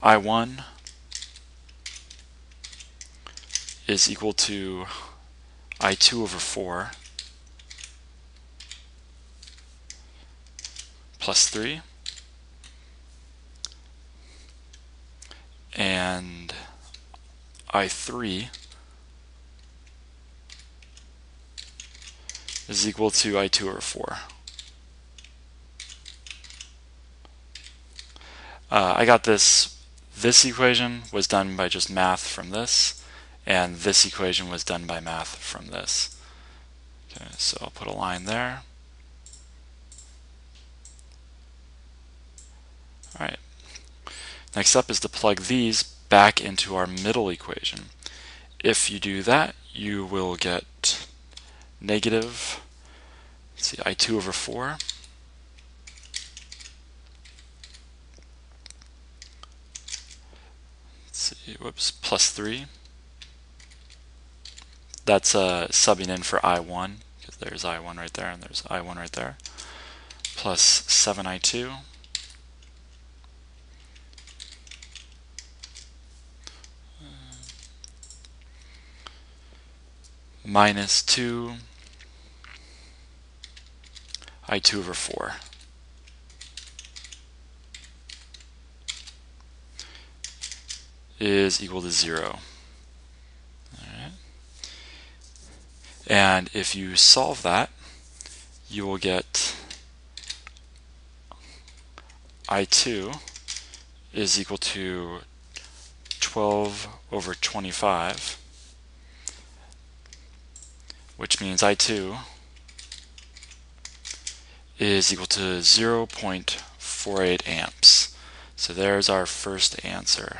I1 is equal to I2 over 4 plus 3, and I3 is equal to I2 over 4. I got this equation was done by just math from this, and this equation was done by math from this. Okay, so I'll put a line there. Alright. Next up is to plug these back into our middle equation. If you do that, you will get negative, let's see, I2 over 4 plus 3. That's subbing in for I1, because there's I1 right there and there's I1 right there, plus 7I2 minus 2 I2 over 4. Is equal to 0. Alright. And if you solve that, you will get I2 is equal to 12 over 25, which means I2 is equal to 0.48 amps. So there's our first answer.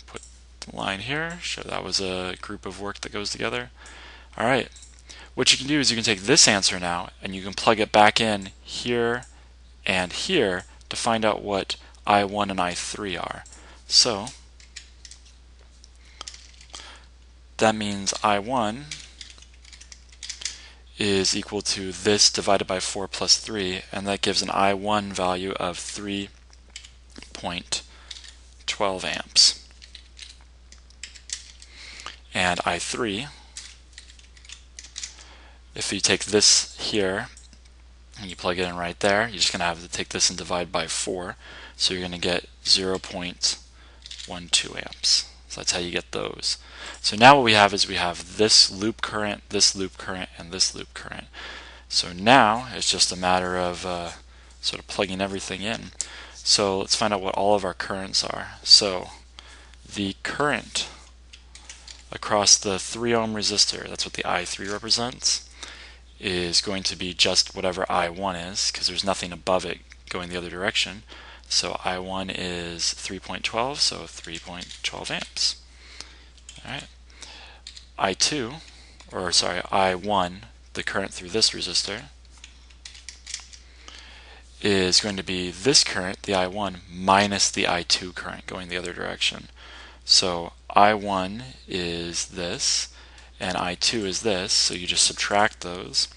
Put the line here, show that was a group of work that goes together. Alright, what you can do is you can take this answer now and you can plug it back in here and here to find out what I1 and I3 are. So that means I1 is equal to this divided by 4 plus 3, and that gives an I1 value of 3.12 amps. And I3, if you take this here and you plug it in right there, you're just going to have to take this and divide by 4, so you're going to get 0.12 amps. So that's how you get those. So now what we have is we have this loop current, this loop current, and this loop current. So now it's just a matter of sort of plugging everything in. So let's find out what all of our currents are. So the current across the 3 ohm resistor, that's what the I3 represents, is going to be just whatever I1 is, because there's nothing above it going the other direction. So I1 is 3.12, so 3.12 amps. Alright. I1, the current through this resistor, is going to be this current, the I1, minus the I2 current going the other direction. So I1 is this, and I2 is this, so you just subtract those,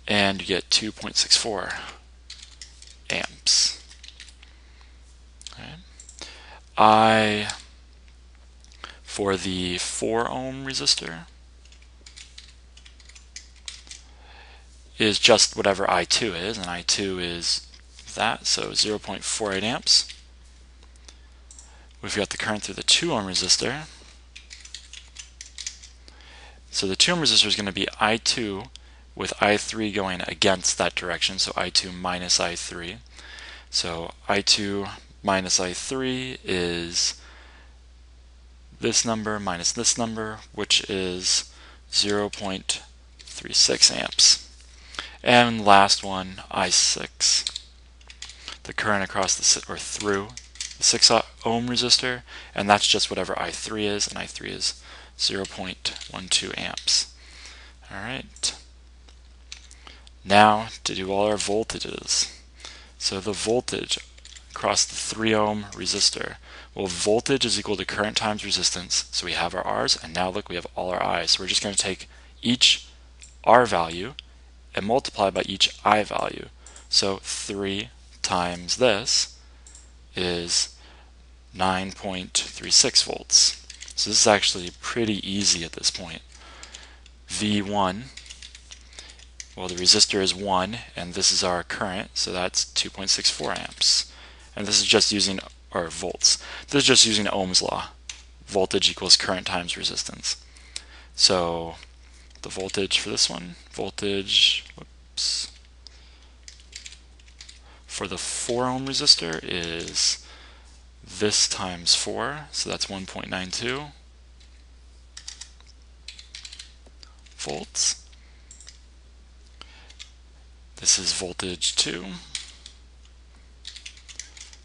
and you get 2.64 amps. Okay. For the 4 ohm resistor is just whatever I2 is, and I2 is that, so 0.48 amps. We've got the current through the 2 ohm resistor. So the 2 ohm resistor is going to be I2 with I3 going against that direction, so I2 minus I3. So I2 minus I3 is this number minus this number, which is 0.36 amps. And last one, I6, the current across the through the 6 ohm resistor, and that's just whatever I3 is, and I3 is 0.12 amps. Alright, now to do all our voltages. So the voltage across the 3 ohm resistor, well, voltage is equal to current times resistance, so we have our R's, and now look, we have all our I's. So we're just going to take each R value and multiply by each I value. So 3 times this is 9.36 volts. So this is actually pretty easy at this point. V1, well, the resistor is 1, and this is our current, so that's 2.64 amps. And this is just using, or volts, this is just using Ohm's law. Voltage equals current times resistance. So the voltage for this one, voltage, whoops, for the 4 ohm resistor is this times 4, so that's 1.92 volts. This is voltage 2.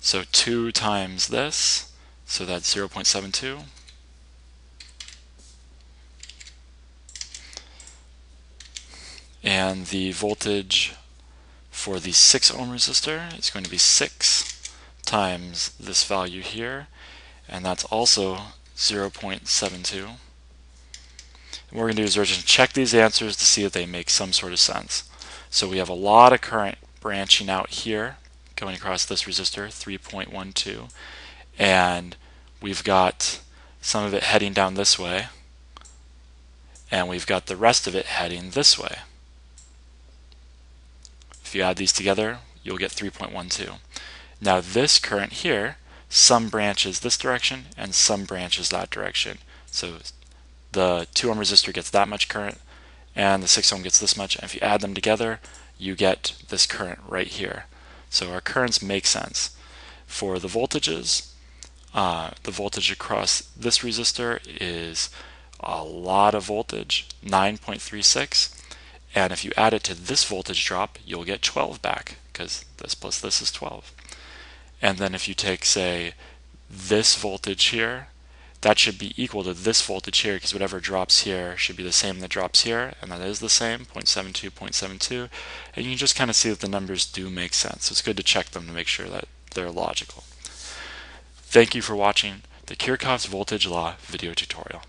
So 2 times this, so that's 0.72. And the voltage for the 6 ohm resistor is going to be 6 times this value here, and that's also 0.72. And what we're going to do is we're going to check these answers to see if they make some sort of sense. So we have a lot of current branching out here, going across this resistor, 3.12, and we've got some of it heading down this way, and we've got the rest of it heading this way. If you add these together, you'll get 3.12. Now this current here, some branches this direction and some branches that direction. So the 2 ohm resistor gets that much current and the 6 ohm gets this much, and if you add them together, you get this current right here. So our currents make sense. For the voltages, the voltage across this resistor is a lot of voltage, 9.36. And if you add it to this voltage drop, you'll get 12 back, because this plus this is 12. And then if you take, say, this voltage here, that should be equal to this voltage here, because whatever drops here should be the same that drops here, and that is the same, 0.72, 0.72. And you can just kind of see that the numbers do make sense. So it's good to check them to make sure that they're logical. Thank you for watching the Kirchoff's voltage law video tutorial.